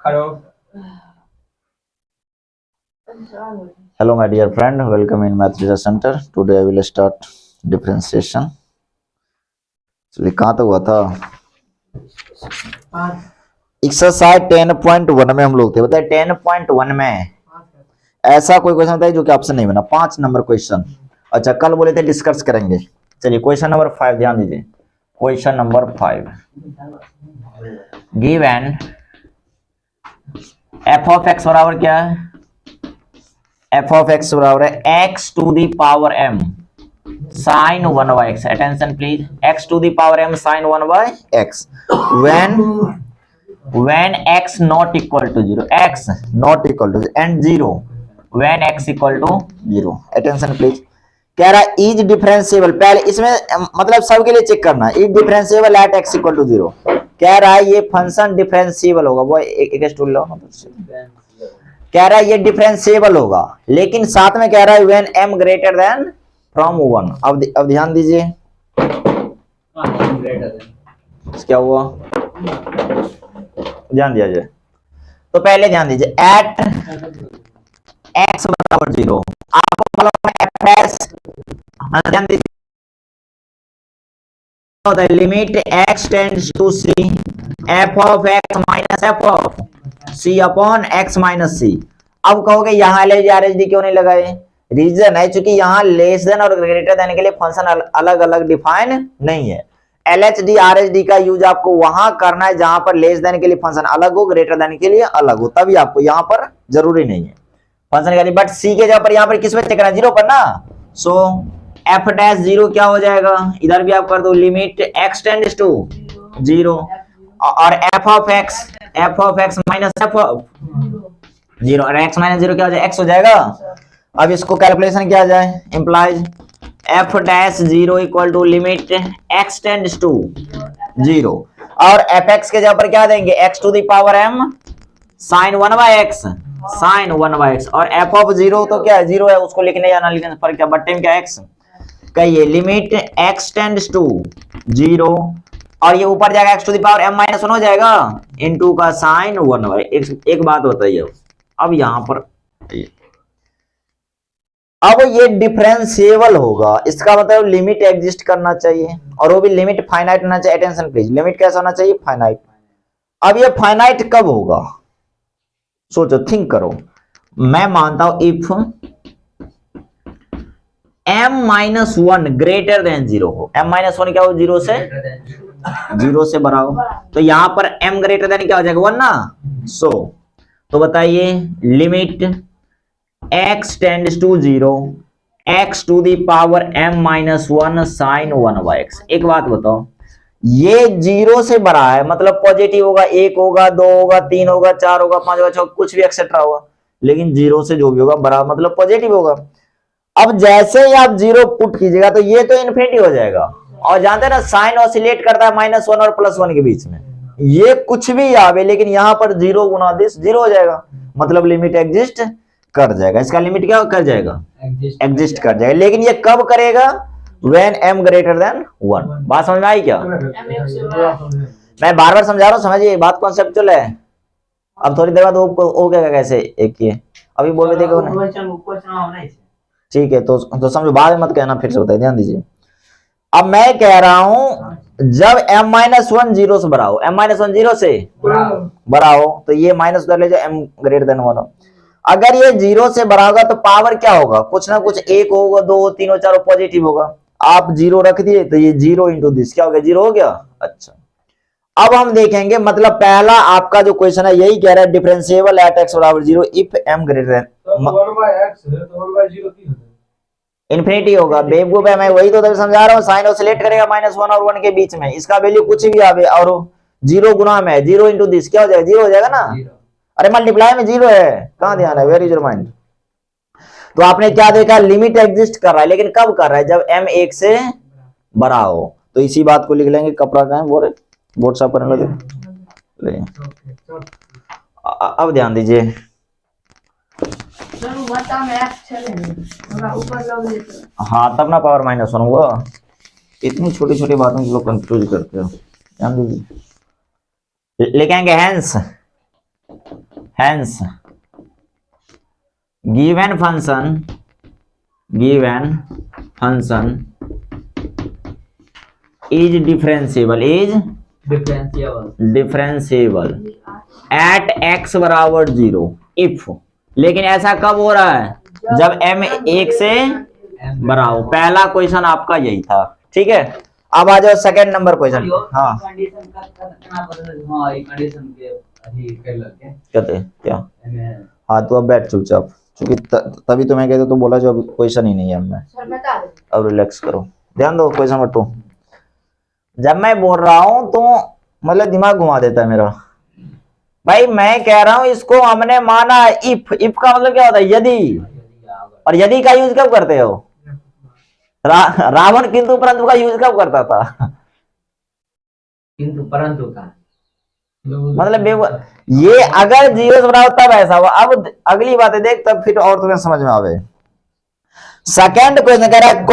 Hello my dear friend, welcome in Math Research Center. Today I will start differentiation. चलिए कहाँ तक हुआ था? एक्सरसाइज 10.1 में हम लोग थे। बताए 10.1 में ऐसा कोई क्वेश्चन बताइए जो कि आपसे नहीं बना। 5 नंबर क्वेश्चन। अच्छा कल बोले थे डिस्कस करेंगे। चलिए क्वेश्चन नंबर 5 ध्यान दीजिए। Question number 5 given F of X बराबर क्या है? एफ ऑफ एक्स बराबर है X to the power M sine 1 by X. Attention please. X to the power M sine 1 by X when x not equal to 0, x not equal to and 0 when x equal to 0। Attention please. कह रहा है is differentiable. पहले इसमें मतलब सबके लिए check करना। Is differentiable at x equal to 0। कह रहा है ये फंक्शन डिफरेंशिएबल होगा। वो एक स्टूल लो। कह रहा है ये डिफरेंशिएबल होगा, लेकिन साथ में कह रहा है when m greater than from 1। अब ध्यान दीजिए क्या हुआ, ध्यान दिया जाए। तो पहले ध्यान दीजिए एट x बराबर 0 आपको मालूम है fs। ध्यान दीजिए limit x tends to c f of x minus f of c upon x minus c। अब कहोगे यहाँ LHD क्यों नहीं लगाए? रीजन है चूंकि यहाँ लेस देन और ग्रेटर देन के लिए फंक्शन अलग अलग डिफाइन नहीं है। LHD RHD का यूज आपको वहां करना है जहां पर लेस देन के लिए फंक्शन अलग हो, ग्रेटर देन के लिए अलग हो, तभी आपको यहाँ पर जरूरी नहीं है फंक्शन का। बट सी के जगह पर यहाँ पर किस पे चेक करना? 0 पर ना। सो एफ डैश 0 क्या हो जाएगा? इधर भी आप कर दो लिमिट x टेंड्स टू 0 और f of x minus f of 0 और x माइनस 0 क्या हो जाएगा? x हो जाएगा। अब इसको कैलकुलेशन किया जाए। Implies f dash 0 equal to limit x tends to 0 और fx के जगह पर क्या देंगे? x to the power m sine 1 by x sine 1 by x और f ऑफ 0 तो क्या है? 0 है, उसको लिखने जाना, लिखने पर क्या बट टाइम क्या x कहिए लिमिट x टेंड्स टू 0 और ये ऊपर जाएगा x to the power m minus 1 हो जाएगा इनटू का साइन 1 बाय। एक बात बताइए अब यहाँ पर अब ये डिफरेंशिएबल होगा, इसका मतलब लिमिट एग्जिस्ट करना चाहिए और वो भी लिमिट फाइनाइट होना चाहिए। Attention please. लिमिट कैसा होना चाहिए? फाइनाइट। अब ये फाइनाइट कब होगा? सोचो, थिंक करो। मैं मानता हूं इफ m-1 ग्रेटर देन 0 हो। m-1 क्या हो? 0 से बड़ा हो। तो यहां पर m ग्रेटर देन क्या हो जाएगा? 1 ना। सो तो बताइए limit x tends to 0 x to the power m-1 sine 1 by x। एक बात बताओ, ये 0 से बड़ा है मतलब पॉजिटिव होगा, 1 होगा, 2 होगा, 3 होगा, 4 होगा, 5 होगा, 6 कुछ भी एक्सेट्रा होगा, लेकिन 0 से जो भी होगा बड़ा मतलब पॉजिटिव होगा। अब जैसे ही आप 0 पुट कीजिएगा तो ये तो इन्फिनिटी हो जाएगा और जानते हैं ना साइन ऑसिलेट करता है -1 और +1 के बीच में। ये कुछ भी आवे लेकिन यहाँ पर 0 गुना दिस 0 हो जाएगा, मतलब लिमिट एग्जिस्ट कर जाएगा। इसका लिमिट क्या कर जाएगा? एग्जिस्ट कर जाएगा। लेकिन ये कब करेगा? When m greater than 1। बात समझ में आई क्या? मैं बार बार समझा रहा हूँ, समझिए बात कॉन्सेप्चुअल है। अब थोड़ी देर बाद वो क्या कैसे एक ये अभी बोल रहे थे ठीक है तो समझो, बाद में मत कहना, फिर से बताइए। ध्यान दीजिए। अब मैं कह रहा हूं जब m-1 0 से बड़ा हो, m-1 0 से बड़ा हो तो ये माइनस उधर ले जाओ, m ग्रेटर देन 1 हो। अगर ये 0 से बड़ा होगा तो पावर क्या होगा? कुछ ना कुछ 1 होगा, 2 3 और 4 पॉजिटिव होगा। आप 0 रख दिए तो ये 0 इंटू दिस क्या हो गया? 0 हो गया। अच्छा अब हम देखेंगे, मतलब पहला आपका जो क्वेश्चन है यही कह रहा है डिफरेंशिएबल एट x बराबर 0 if m greater than 1/x infinity होगा। बेवकूफ है, मैं वही तो समझा रहा हूँ। साइन ऑसिलेट करेगा -1 और 1 के बीच में, इसका वैल्यू कुछ भी आवे और 0 गुना में 0 इंटू दिस क्या हो जाएगा? 0 हो जाएगा ना। अरे मल्टीप्लाई में 0 है, कहां ध्यान है? Where is your mind? तो आपने क्या देखा? लिमिट एग्जिस्ट कर रहा है, लेकिन कब कर रहा है? जब m 1 से बड़ा हो। तो इसी बात को लिख लेंगे। कपड़ा का है बोर्ड साफ करने लगे। अब ध्यान दीजिए। हाँ तब ना पावर -1 हुआ। इतनी छोटी छोटी बातों को लोग कंफ्यूज करते हो। ध्यान दीजिए। लिखेंगे hence hence given function is differentiable at x बराबर 0 if। लेकिन ऐसा कब हो रहा है? जब m 1 से बड़ा हो। पहला क्वेश्चन आपका यही था, ठीक है। अब आ जाओ सेकंड नंबर क्वेश्चन। हाँ कहते क्या? हाँ तो अब बैठ चुपचाप, क्योंकि तभी तुम्हें कहते तो बोला जो अब क्वेश्चन ही नहीं है हमें। अब रिलैक्स करो, ध्यान दो क्वेश्चन बटो। जब मैं बोल रहा हूं तो मतलब दिमाग घुमा देता है मेरा। भाई मैं कह रहा हूं इसको हमने माना इफ का मतलब क्या होता है? यदि। और यदि का यूज कब करते हो? रावण किंतु परंतु का यूज कब करता था? किंतु परंतु का मतलब ये अगर 0 से बराबर तब ऐसा हुआ। अब अगली बात है देख, तब फिर और तुम्हें समझ में आवे। सेकंड क्वेश्चन कह रहा है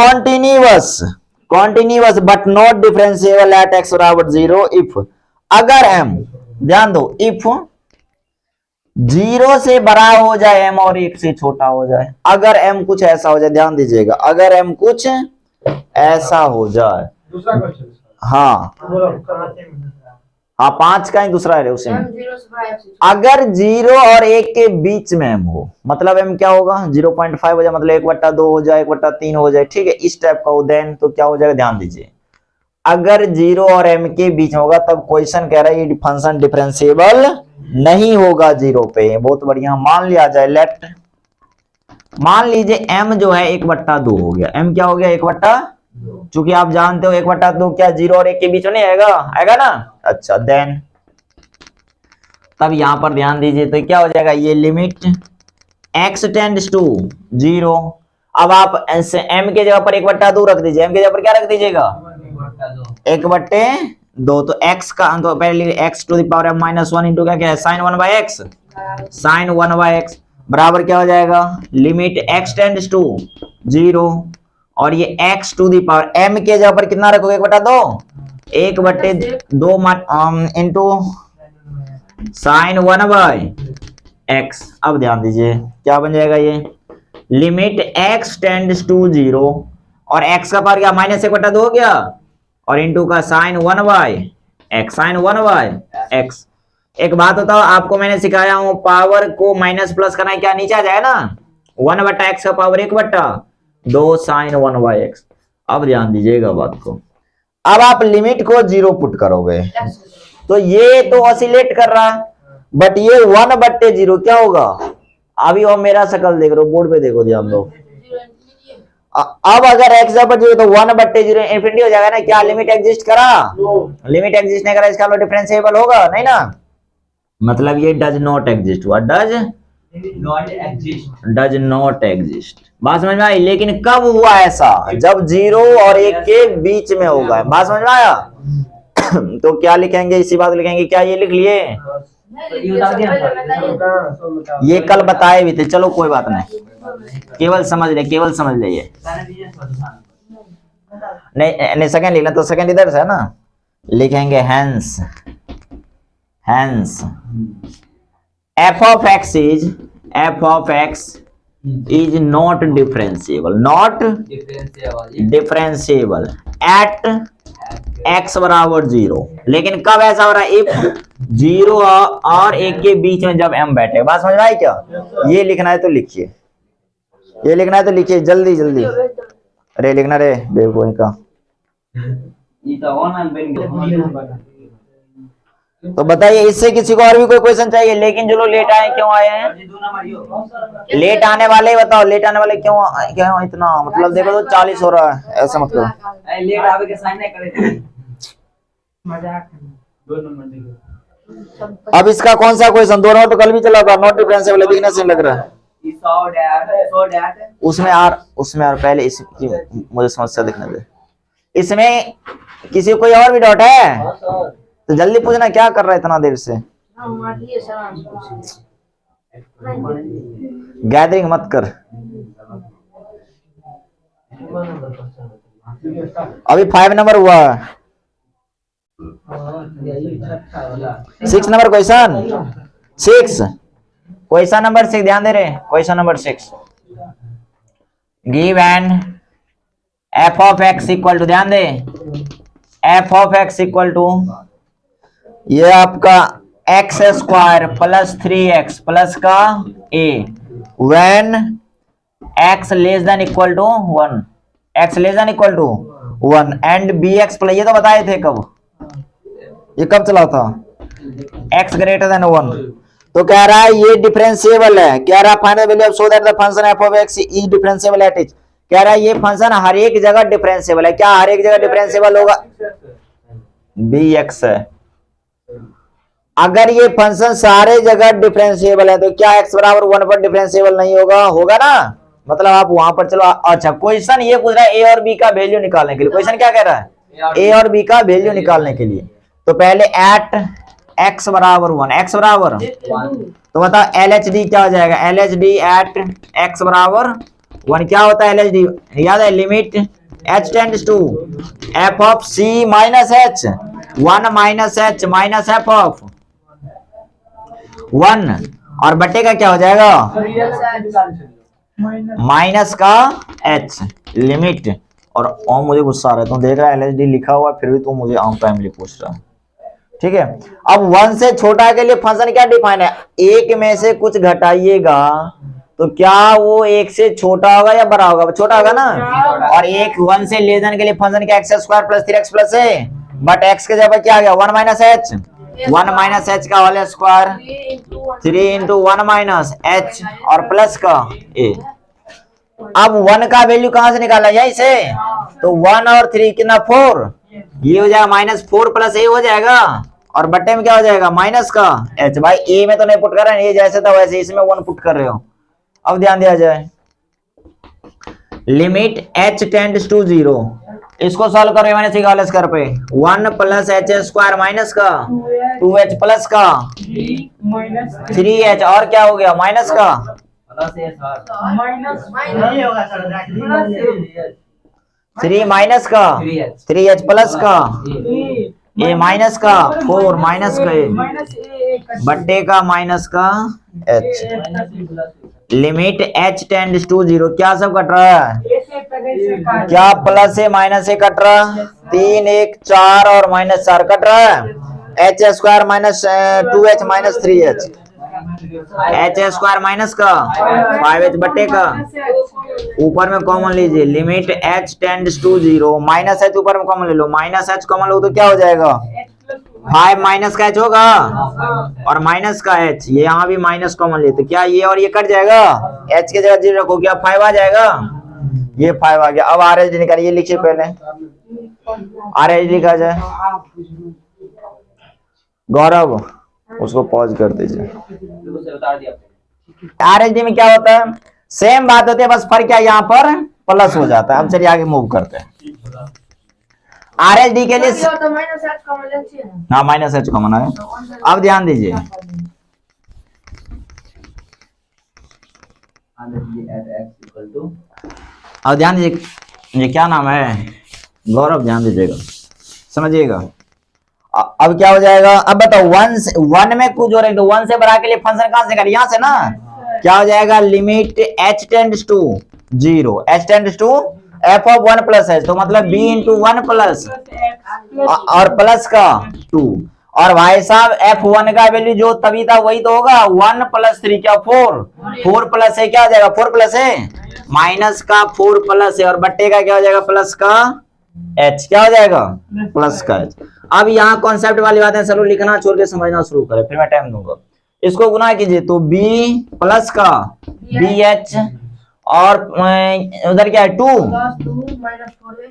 continuous but not differentiable at x बराबर 0 इफ। अगर m, ध्यान दो, इफ 0 से बड़ा हो जाए m और 1 से छोटा हो जाए। अगर m कुछ ऐसा हो जाए, ध्यान दीजिएगा, अगर m कुछ ऐसा हो जाए। दूसरा क्वेश्चन। हाँ हाँ 5 का ही दूसरा है उसी में। अगर 0 और 1 के बीच में m हो, मतलब m क्या होगा? 0.5 हो जाए, मतलब 1/2 हो जाए, 1/3 हो जाए, ठीक है, इस टाइप का हो, देन तो क्या हो जाएगा? ध्यान दीजिए, अगर 0 और m के बीच में होगा तब क्वेश्चन कह रहा है ये फंक्शन डिफरेंशिएबल नहीं होगा 0 पे। बहुत बढ़िया, मान लिया जाए, लेट मान लीजिए m जो है 1/2 हो गया। m क्या हो गया? 1/2। चूंकि आप जानते हो 1/2 क्या 0 और 1 के बीच में नहीं आएगा? आएगा ना। अच्छा, देन तब यहां पर ध्यान दीजिए तो क्या हो जाएगा? ये लिमिट x टेंड्स टू 0। अब आप m के जगह पर 1/2 रख दीजिए। m के जगह पर क्या रख दीजिएगा? 1/2। तो x का तो पहले x to the power -1 into क्या है? sin 1/x। sin 1/x बराबर क्या हो जाएगा? लिमिट x टेंड्स टू 0 और ये x to the power m के जगह पर कितना रखोगे? 1/2 इंटू साइन 1/x। अब ध्यान दीजिए क्या बन जाएगा? ये लिमिट x टेंड्स टू 0 और x का पावर क्या? -1/2 हो गया और इंटू का साइन 1/x। Sign 1/x। एक बात बताओ, आपको मैंने सिखाया हूं पावर को माइनस प्लस करना है, क्या नीचे आ जाए ना? 1/x का पावर 1/2 साइन 1/x। अब ध्यान दीजिएगा बात को। अब आप लिमिट को 0 पुट करोगे तो ये तो ऑसिलेट कर रहा है, बट ये 1/0 क्या होगा? अभी और मेरा शकल देख रहे हो, बोर्ड पे देखो, ध्यान दो। अब अगर x पर 0 तो 1/0 इंफिनिटी हो जाएगा ना? क्या लिमिट एग्जिस्ट करा? लिमिट एग्जिस्ट नहीं करा, इसका मतलब डिफरेंशिएबल होगा नहीं ना? मतलब ये डज नॉट एग्जिस्ट हुआ, डज नॉट एग्जिस्ट। बात समझ में आई? लेकिन कब हुआ ऐसा? जब 0 और 1 के बीच में होगा। बात समझ में आया? तो क्या लिखेंगे? इसी बात लिखेंगे। क्या ये लिख लिए? ये कल बताए भी थे, चलो कोई बात नहीं, केवल समझ ले, केवल समझ ले। ये नहीं सेकंड लिखना तो सेकंड इधर से है ना, लिखेंगे hence f of x is not differentiable at x बराबर 0। लेकिन कब ऐसा हो रहा है? इफ 0 और 1 के बीच में जब m बैठे। बात समझ में आई क्या? ये लिखना है तो लिखिए, ये लिखना है तो लिखिए, जल्दी जल्दी। अरे लिखना रे बेवकूफ का। तो बताइए, इससे किसी को और भी कोई क्वेश्चन चाहिए? लेकिन जो लोग लेट आए, क्यों आए हैं? लेट आने वाले बताओ, लेट आने वाले क्यों इतना? मतलब देखो तो 40 हो रहा है, ऐसा मत करो। लेट आवे के साइन नहीं करे मजाक। अब इसका कौन सा क्वेश्चन? दोनों तो कल भी चला था, नॉट डिफरेंशिएबल दिखने से लग रहा है। उसमें यार पहले इसकी मुझे समस्या दिखने दे। इसमें किसी को कोई और भी डाउट है तो जल्दी पूछना, क्या कर रहा है इतना देर से? गैदरिंग मत कर। अभी 5 नंबर हुआ, 6 नंबर क्वेश्चन 6। क्वेश्चन नंबर 6 ध्यान दे रहे, question number 6, give an f of x equal to, ध्यान दे, f of x equal to ये आपका x square plus 3x plus का a when x less than equal to 1, x less than equal to 1 and bx plus, ये तो बताए थे कब, ये कब चला था, x ग्रेटर देन 1। तो कह रहा है ये डिफरेंशिएबल है, कह रहा है find the value of so that the function F of x is differentiable at each, कह रहा है ये फंक्शन हर एक जगह डिफरेंशिएबल है, क्या हर एक जगह डिफरेंशिएबल होगा, bx है। अगर ये फंक्शन सारे जगह डिफरेंशिएबल है तो क्या x बराबर 1 पर डिफरेंशिएबल नहीं होगा, होगा ना, मतलब आप वहां पर चलो। अच्छा क्वेश्चन ये पूछ रहा है a और b का वैल्यू निकालने के लिए, क्वेश्चन क्या कह रहा है, a और b का वैल्यू निकालने के लिए। तो पहले एट x बराबर 1, x बराबर, तो बताओ LHD क्या हो जाएगा, LHD एट x बराबर 1 क्या होता है LHD, याद है, limit h tends to f of c minus h, 1 minus h minus f of 1 और बट्टे का क्या हो जाएगा माइनस का h लिमिट। और ओम मुझे गुस्सा आ रहा है, तुम देख रहा है LHD लिखा हुआ फिर भी तुम मुझे ऑन टाइमली पूछ रहा है, ठीक है। अब 1 से छोटा के लिए फंक्शन क्या डिफाइन है, एक में से कुछ घटाइएगा तो क्या वो एक से छोटा होगा या बड़ा होगा, छोटा होगा ना, और एक 1 से लेस देन के लिए फंक्शन क्या X square plus 3x plus a, but x के जगह क्या आ गया 1 माइनस h, 1 माइनस h का whole square 3 into 1 minus h और प्लस का a। अब 1 का वैल्यू कहां से निकाला, यहीं से, तो 1 और 3 कितना 4, ये हो जाएगा माइनस 4 प्लस a हो जाएगा और बट्टे में क्या हो जाएगा माइनस का h। भाई a में तो नहीं पुट कर रहे हैं, ये जैसे था वैसे इसमें 1 पुट कर रहे हो। अब ध्यान दिया जाए, लिमिट h टेंड्स टू 0, इसको सॉल्व करो मैंने सिखा स्क्वायर पे, 1 प्लस h स्क्वायर माइनस का 2h प्लस का 3h और क्या हो गया माइनस का, माइनस नहीं होगा सर, 3 माइनस का 3h प्लस का a माइनस का 4 माइनस का a बट्टे का माइनस का h। Limit h tends to 0, क्या सब कट रहा है, क्या प्लस है माइनस ए कट रहा, 3 1 4 और माइनस 4 कट रहा है, h square minus 2h minus 3h, h square minus का 5h बट्टे का, ऊपर में कॉमन लीजिए, limit h tends to 0, minus h ऊपर में कॉमन ले लो, माइनस h कॉमन लो तो क्या हो जाएगा 5 माइनस का h होगा और माइनस का h, ये यहाँ भी माइनस कॉमन लेते, क्या ये और ये कट जाएगा, h के जगह 0 रखो, क्या 5 आ जाएगा, ये 5 आ गया। अब RHD निकालिए, लिखिए पहले RHD लिखा जाए, गौरव उसको पॉज कर दीजिए। RHD में क्या होता है, सेम बात होती है, बस फर्क क्या यहाँ पर प्लस हो जाता है। अब चलिए आगे मूव करते हैं। RHD के लिए हाँ माइनस h कॉमन है। अब ध्यान दीजिए, अब ध्यान दीजिए, ये क्या नाम है गौरव, ध्यान दीजिएगा समझिएगा। अब क्या हो जाएगा, अब बताओ 1 में कुछ जोड़ेंगे तो 1 से बढ़ा के लिए फंक्शन कहां से करें, यहां से ना, क्या हो जाएगा limit h tends to 0, h tends to f of 1 plus h, तो मतलब b इंटू 1 प्लस और प्लस का 2, और भाई साहब f1 का वैल्यू जो तभी था वही तो होगा, 1 प्लस 3 क्या 4 प्लस a क्या हो जाएगा 4 प्लस a माइनस का 4 प्लस a और बट्टे का क्या हो जाएगा प्लस का h, क्या हो जाएगा प्लस का h। अब यहाँ कॉन्सेप्ट वाली बात है, चलो लिखना छोड़ के समझना शुरू करें, फिर मैं टाइम दूंगा। इसको गुना कीजिए तो b प्लस का bh और उधर क्या है 2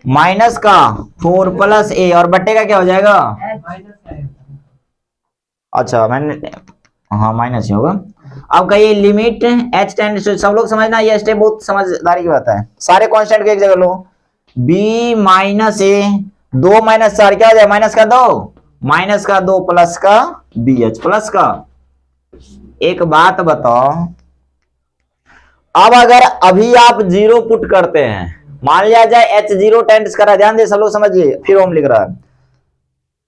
माइनस का 4 प्लस a और बट्टे का क्या हो जाएगा, अच्छा मैंने हाँ माइनस ही होगा। अब कहिए लिमिट h टेंड्स टू, सब लोग समझना, ये स्टेप बहुत समझदारी की बात है, सारे कांस्टेंट को एक जगह लो, b माइनस a 2 माइनस 4 क्या हो जाए माइनस का 2 प्लस का bh प्लस का। एक बात बताओ, अब अगर अभी आप 0 पुट करते हैं, मान लिया जाए h 0 टेंड्स करा, ध्यान दे सब लोग समझिए, फिर ओम लिख रहा है,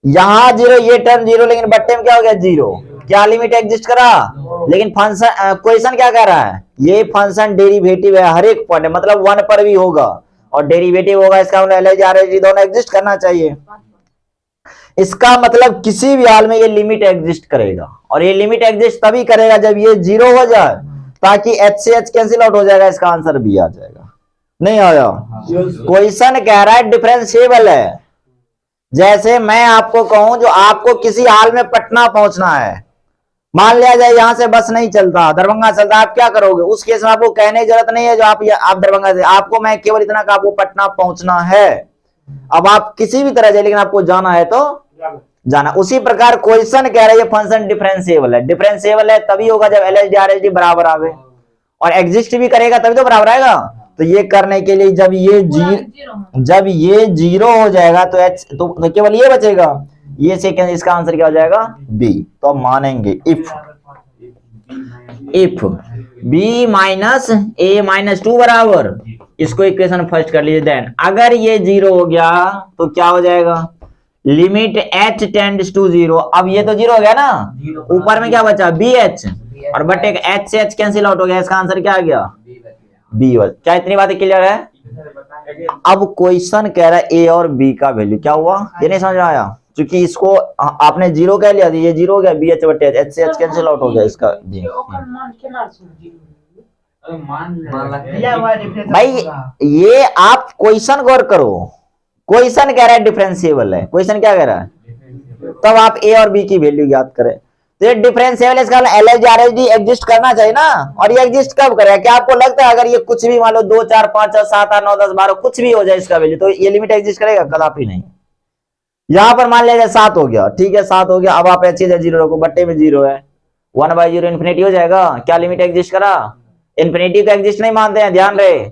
यहाँ 0 ये टर्म 0, लेकिन बट्टे में क्या हो गया 0, क्या लिमिट एग्जिस्ट करा लेकिन फंक्शन क्वेश्चन क्या कह रहा है, ये फंक्शन डेरिवेटिव है हर एक पॉइंट, मतलब 1 पर भी होगा और डेरिवेटिव होगा, इसका मतलब LHD RHD दोनों एग्जिस्ट करना चाहिए। इसका मतलब किसी भी हाल में ये लिमिट एग्जिस्ट करेगा, और ये लिमिट एग्जिस्ट तभी करेगा जब ये 0 हो जाए, ताकि H से H कैंसिल आउट हो जाएगा, इसका आंसर B आ जाएगा। नहीं आया? क्वेश्चन कह रहा है डिफरेंशिएबल है। जैसे मैं आपको कहूं जो आपको किसी हाल में पटना पहुंचना है, मान लिया जाए यहां से बस नहीं चलता, दरभंगा चलता, आप क्या करोगे उस केस में? आपको कहने की जरूरत नहीं है जो आप दरभंगा से, आपको मैं केवल इतना कि आपको पटना पहुंचना है। अब आप किसी भी तरह जाए, लेकिन आपको जाना है तो जाना। उसी प्रकार क्वेश्चन कह रहा है ये फंक्शन डिफरेंशिएबल है। डिफरेंशिएबल है तभी होगा जब LHD RHD बराबर आवे, और एग्जिस्ट भी करेगा तभी तो बराबर आएगा। तो ये करने के लिए जब ये जीरो हो जाएगा तो H तो केवल ये बचेगा, ये सेकंड, इसका आंसर क्या हो जाएगा B। तो अब मानेंगे if B minus A minus 2 बराबर, इसको इक्वेशन फर्स्ट कर लीजिए, देन अगर ये 0 हो गया तो क्या हो जाएगा, लिमिट H टेंड्स टू 0। अब ये तो 0 हो गया ना, ऊपर में क्या बचा BH, और बट एक H से H कैंसिल आउट हो गया, इसका आंसर क्या आ गया B। क्या इतनी बातें क्लियर है? अब क्वेश्चन कह रहा है A और B का वैल्यू क्या हुआ, ये नहीं समझ आया, क्योंकि इसको आपने 0 कह लिया, ये 0 हो गया, BH बटे H से H कैंसिल आउट हो गया, इसका भाई ये आप क्वेश्चन गौर करो। क्वेश्चन कह रहा है डिफरेंशिएबल है, क्वेश्चन क्या कह रहा है, तब आप A और B की वैल्यू याद करें। तो ये डिफरेंशिएबल है, इसका LHD RHD एग्जिस्ट करना चाहिए ना, और ये एग्जिस्ट कब करेगा? क्या आपको लगता है अगर ये कुछ भी मान लो 2 4 5 6 7 8 9 10 12 कुछ भी हो जाए इसका वैल्यू, तो ये लिमिट एग्जिस्ट करेगा? कदापि नहीं। यहां पर मान लिया 7 हो गया, ठीक है 7 हो गया, अब आप H 0 रखो, बट्टे में 0 है, 1/0 इन्फिनिटी हो जाएगा। क्या लिमिट एग्जिस्ट करा? इन्फिनिटी को एग्जिस्ट नहीं मानते हैं, ध्यान रहे।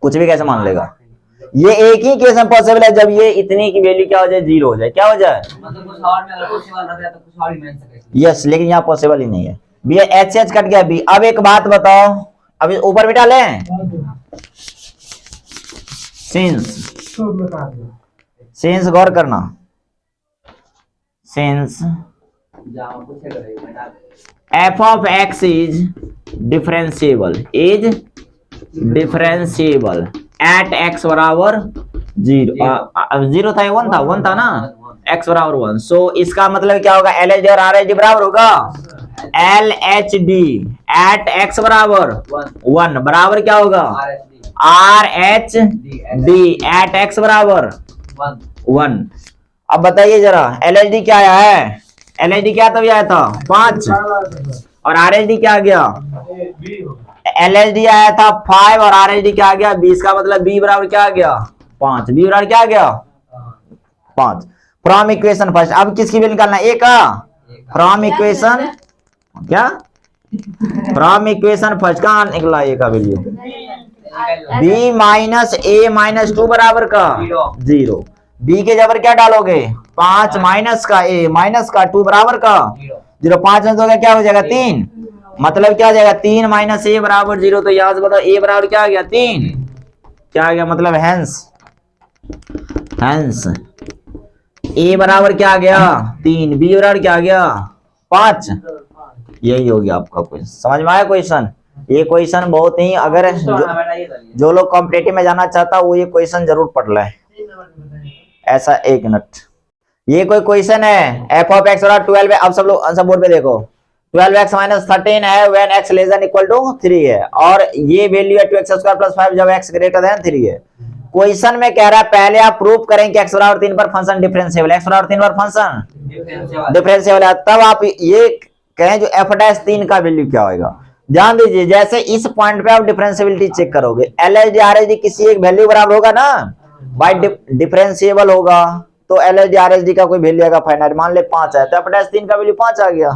कुछ भी कैसे मान लेगा? ये एक ही केस में पॉसिबल है जब ये इतनी की वैल्यू क्या हो जाए, 0 हो जाए। क्या हो जाए? मतलब कुछ और में अगर पॉसिबल रहता तो कुछ और ही मान सके। यस, लेकिन यहाँ पॉसिबल ही नहीं है। बी H से H कट गया B। अब एक बात बताओ, अब ऊपर बिठा लें, सिंस गौर करना, since f of x is differentiable at x बराबर 0 0 था, 1 था ना, x बराबर 1। सो इसका मतलब क्या होगा, LHD और RHD बराबर होगा LHD at x बराबर 1 बराबर क्या होगा RHD at x बराबर 1। अब बताइए जरा LHD क्या आया है, LHD क्या तभी आया था 5, और RHD क्या आ गया, LHD आया था 5 और RHD क्या आ गया 20। का मतलब B बराबर क्या आ गया 5, B बराबर क्या आ गया 5। फ्रॉम इक्वेशन फर्स्ट, अब किसकी वैल्यू निकालना है, A का, फ्रॉम इक्वेशन क्या, फ्रॉम इक्वेशन फर्स्ट का निकला A का value, B minus A minus 2 बराबर का 0। B के जबर क्या डालोगे 5 माइनस का A माइनस का 2 बराबर का 0। 5 में तो क्या हो जाएगा 3, मतलब क्या हो जाएगा 3 माइनस A बराबर 0। तो यहां से बताओ A बराबर क्या आ गया 3, क्या आ गया, मतलब हैंस A बराबर क्या आ गया 3, B बराबर क्या आ गया 5। यही हो गया आपका क्वेश्चन। समझ में आया क्वेश्चन? ये क्वेश्चन बहुत ही, अगर जो लोग कॉम्पिटिटिव में जाना चाहता वो ये क्वेश्चन जरूर पढ़ ले। ऐसा 1 मिनट, ये कोई क्वेश्चन है f of x और 12 है। अब सब लोग आंसर बोर्ड पे देखो, 12x माइनस 13 है when x less than equal to 3 है, और ये वैल्यू है 2x² प्लस 5 जब x ग्रेटर देन 3 है। क्वेश्चन में कह रहा है पहले आप प्रूव करें कि x बराबर 3 पर फंक्शन डिफरेंशिएबल, x बराबर 3 पर फंक्शन डिफरेंशिएबल है, तब आप ये कहें जो f'3 का वैल्यू क्या होगा। ध्यान दीजिए, जैसे इस पॉइंट पे आप डिफरेंशिएबिलिटी चेक करोगे, LHD RHD किसी एक वैल्यू बराबर होगा ना, बाय डिफरेंशिएबल होगा, तो LHD RHD का कोई वैल्यू आएगा फाइनाइट, मान ले 5 है तो f'3 का वैल्यू 5 आ गया।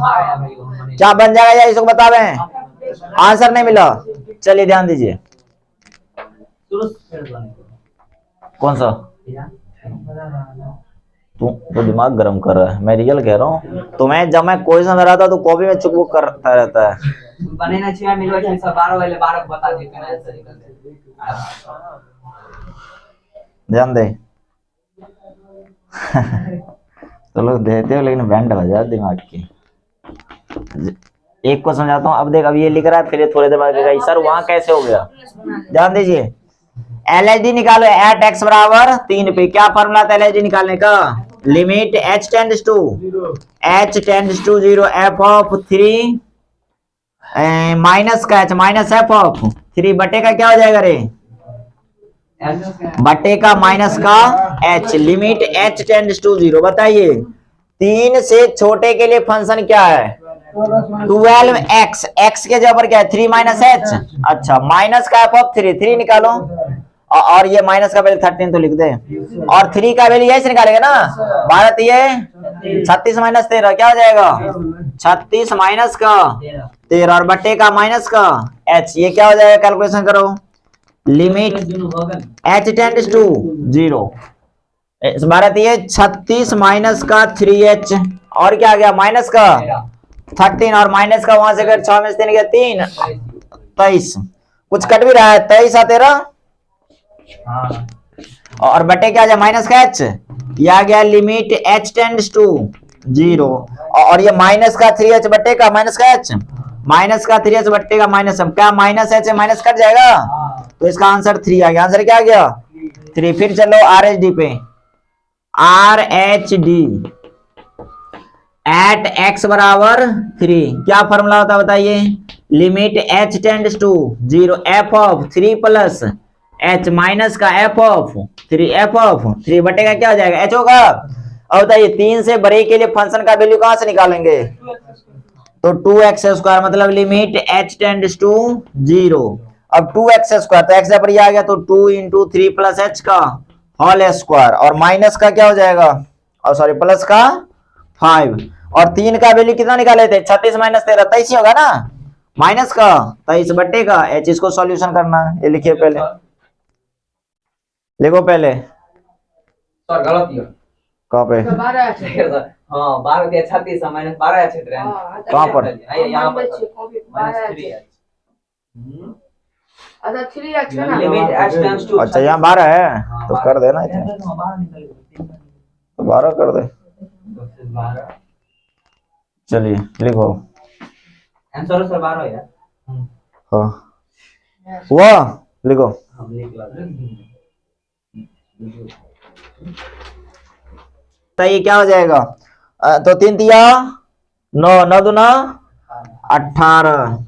क्या बन जाएगा या इसको बता दें, आंसर नहीं मिला। चलिए ध्यान दीजिए, कौन सा, तू दिमाग गर्म कर रहा है, मैं रियल कह रहा हूँ। तुम्हें जब मैं क्वेश्चन रहा था तो कॉपी में चुप करता रहता है। बने ना चाहिए मिलवा के 12 वाले 12 बता दे के ना ऐसा निकल दे। ध्यान दे तो लोग देते हो, लेकिन बैंड बजा दिमाग की। एक को समझाता हूँ। अब देख, अब ये लिख रहा है, फिर ये थोड़ी देर बाद कहेगा सर वहां कैसे हो गया। ध्यान दीजिए, LHD निकालो एट एक्स बराबर 3 पे। क्या फॉर्मूला था LHD निकालने का? Limit h tends to 0 F of 3 minus का h माइनस एफ ऑफ 3 बटे का क्या हो जाएगा रे? बटे का माइनस का h। Limit h tends to 0। बताइए 3 से छोटे के लिए फंक्शन क्या है? 12x। x के जगह पर क्या है? 3 माइनस h। अच्छा, माइनस का एफ ऑफ 3 निकालो, और ये माइनस का वैल्यू 13 तो लिख दे, और 3 का वैल्यू यही से निकालेंगे ना। 12 ये 36 माइनस 13 क्या हो जाएगा? 36 माइनस का 13 और बट्टे का माइनस का h। ये क्या हो जाएगा? कैलकुलेशन करो। Limit h tends to 0। 12 ये 36 माइनस का 3h, और क्या आ गया? माइनस का 13, और माइनस का वहां से अगर 6 में से 3 गया 3, 23। कुछ कट भी रहा है, 23 और 13, और बटे क्या जाए? माइनस का h। ये आ गया लिमिट h टेंड्स टू 0, और ये माइनस का 3h बटे का माइनस का h, माइनस का 3h बटे का माइनस, क्या माइनस h है माइनस कट जाएगा, तो इसका आंसर 3 आ गया। आंसर क्या आ गया? 3। फिर चलो RHD पे। RHD एट x बराबर 3 क्या फॉर्मूला होता है बताइए? Limit h tends to 0 F of 3 plus h minus का एफ ऑफ 3, एफ ऑफ 3 बटे का क्या हो जाएगा? h होगा। अब बताइए 3 से बड़े के लिए फंक्शन का वैल्यू कहां से निकालेंगे? तो 2x स्क्वायर, मतलब लिमिट h टेंड्स टू 0। अब 2x स्क्वायर, तो x पर ये आ गया, तो 2 इंटू 3 प्लस h का होल स्क्वायर, और माइनस का क्या हो जाएगा? और सॉरी प्लस का 5, और 3 का वैल्यू कितना निकाले थे? 36 माइनस 13 23 ही होगा ना, माइनस का 23 बट्टे का h। इसको सॉल्यूशन करना है, ये लिखिए पहले, लिखो पहले। सर गलत है। कहाँ पे? 12 है सर। हां 12 के 36 माइनस 12 है क्षेत्र है। कहाँ पर? यहां पर 12 है। अच्छा 3x है ना, लिमिट h टेंड्स टू। अच्छा यहाँ 12 है, तो कर देना इतना, तो 12 कर दे। चलिए लिखो आंसर सर 12 है। हाँ हुआ, लिखो। हम लिख ला। तो ये क्या हो जाएगा? तो 3 तिया 9, 9 दूना 18,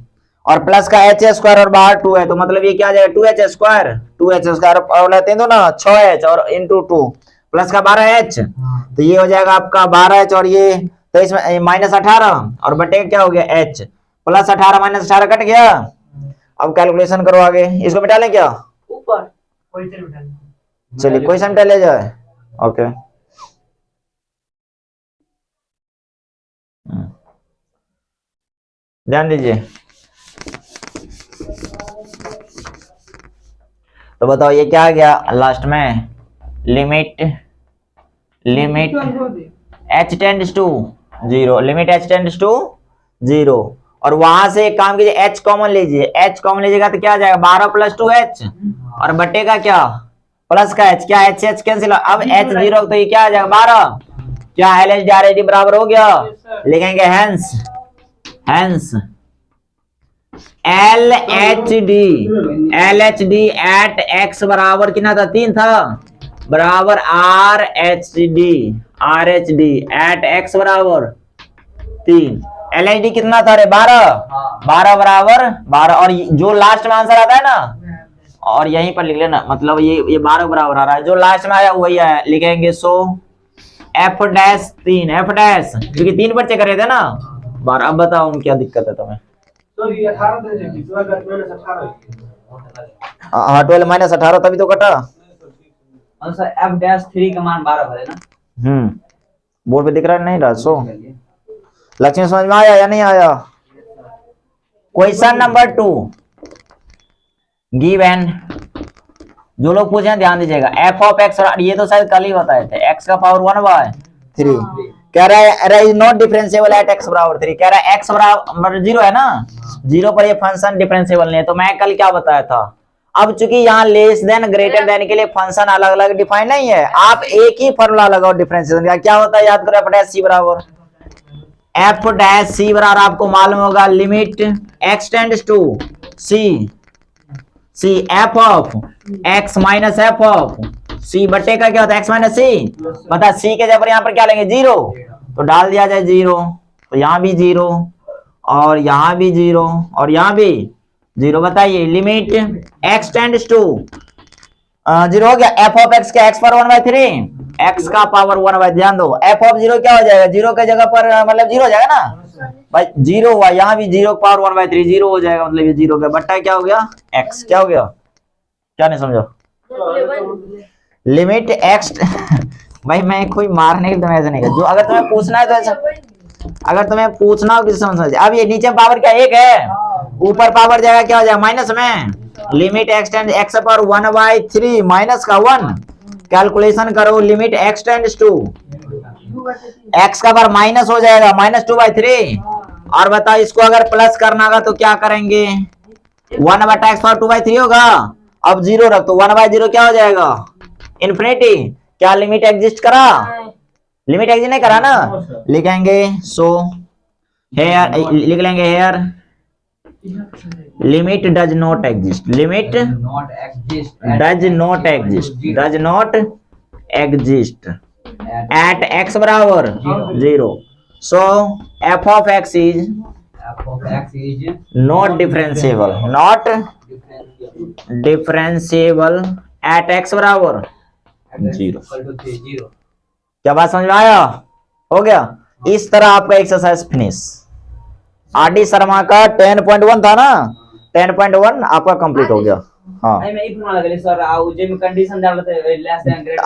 और प्लस का h स्क्वायर और बाहर 2 है, तो मतलब ये क्या आ जाएगा? 2h स्क्वायर, 2h स्क्वायर और 3 दूना 6h और इंटू 2 प्लस का 12h, तो ये हो जाएगा आपका 12h, और ये तो इसमें माइनस 18 और बटे क्या हो गया? h प्लस 18 माइनस 18 कट गया। अब कैलकुलेशन करो आगे, इसको मिटा लें क्या? ऊपर क्वेश्चन मिटा लें। चलिए क्वेश्चन मिटा ले जाए। ओके ध्यान दीजिए। तो बताओ ये क्या आ गया लास्ट में? Limit h tends to 0, limit h tends to 0, और वहां से एक काम कीजिए, h कॉमन लीजिए, h कॉमन लीजिएगा तो क्या आ जाएगा? 12 प्लस 2h, और बटे का क्या? प्लस का h, क्या h h कैंसिल, अब h 0, तो ये क्या आ जाएगा? 12। क्या LHD RHD बराबर हो गया? लिखेंगे हेंस LHD एट x बराबर कितना था? 3 था, बराबर RHD एट x बराबर 3। LHD कितना था रे? 12 बराबर 12, और जो लास्ट में आंसर आता है ना, और यहीं पर लिख लेना, मतलब ये 12 बराबर आ रहा है, जो लास्ट में आया वही आया, लिखेंगे सो f डैश 3, f डैश, क्योंकि 3 बच्चे कर रहे थे ना 12। अब बताओ क्या दिक्कत है तुम्हें? हाँ 12 माइनस 18 तभी तो कटा। आंसर f डैश 3 का मान 12 भरे ना। बोर्ड पे दिख रहा है नहीं रहा? सो लक्ष्मी समझ में आया या नहीं आया? क्वेश्चन नंबर 2 गिवन, जो लोग पूछे हैं ध्यान दीजिएगा। f ऑफ x, ये तो शायद कल ही बताए थे, x का पावर 1/3 कह रहा है is not differentiable at x बराबर 3, कह रहा है x बराबर 0 है ना, 0 पर ये फंक्शन डिफरेंशिएबल नहीं है। तो मैं कल क्या बताया था? अब चूंकि यहाँ लेस देन ग्रेटर देन के लिए फंक्शन अलग अलग डिफाइन नहीं है, आप एक ही फॉर्मूला लगाओ डिफरेंशिएशन का। क्या होता है याद करो? f डैश c बराबर एफ डैश सी बराबर आपको मालूम होगा limit x tends to c, c f of x minus F of c बट्टे का क्या होता है एक्स माइनस सी। बता सी के जगह पर यहाँ पर क्या लेंगे 0, तो डाल दिया जाए 0, तो यहाँ भी 0 और यहाँ भी 0 और यहाँ भी 0। बताइए लिमिट एक्स टेंड्स टू 0 हो गया, एफ ऑफ एक्स का एक्स पर 1/3 एक्स का पावर 1/, ध्यान दो एफ ऑफ 0 क्या हो जाएगा 0 के जगह पर मतलब 0 हो जाएगा ना भाई, 0 हुआ, यहाँ भी 0 पावर 1/3 0 हो जाएगा, मतलब ये 0 का बट्टा क्या हो गया एक्स, क्या हो गया, क्या नहीं समझो, लिमिट एक्स भाई मैं कोई मारने की तुम्हें ऐसा नहीं कर, जो अगर तुम्हें पूछना है तो ऐसा, अगर तुम्हें पूछना हो किसी समझ। अब ये नीचे पावर क्या 1 है, ऊपर पावर जाएगा क्या हो जाएगा माइनस में, लिमिट एक्स टेंड एक्स पर 1/3 माइनस का 1, कैलकुलेशन करो limit x tends to X का पर माइनस हो जाएगा -2/3, और बताओ इसको अगर प्लस करना होगा तो क्या करेंगे 1/x पर 2/3 होगा, अब 0 रख तो 1/0 क्या हो जाएगा इन्फिनिटी। क्या लिमिट एग्जिस्ट करा, लिमिट एग्जिस्ट नहीं करा ना, लिखेंगे सो हेयर, लिख लेंगे here limit does not exist, limit Not exist. Does not exist, does not exist at x बराबर 0, so f of x is F of x is not differentiable, not differentiable. Differentiable at x बराबर X 0। equal to 0. क्या बात समझ में आया, हो गया। इस तरह आपका exercise finish. R D Sharma का 10.1 था ना, 10.1 आपका कंप्लीट हो गया। हाँ नहीं मैं एक लगा ले सर, आओ जे में कंडीशन डालते लेस देन ग्रेटर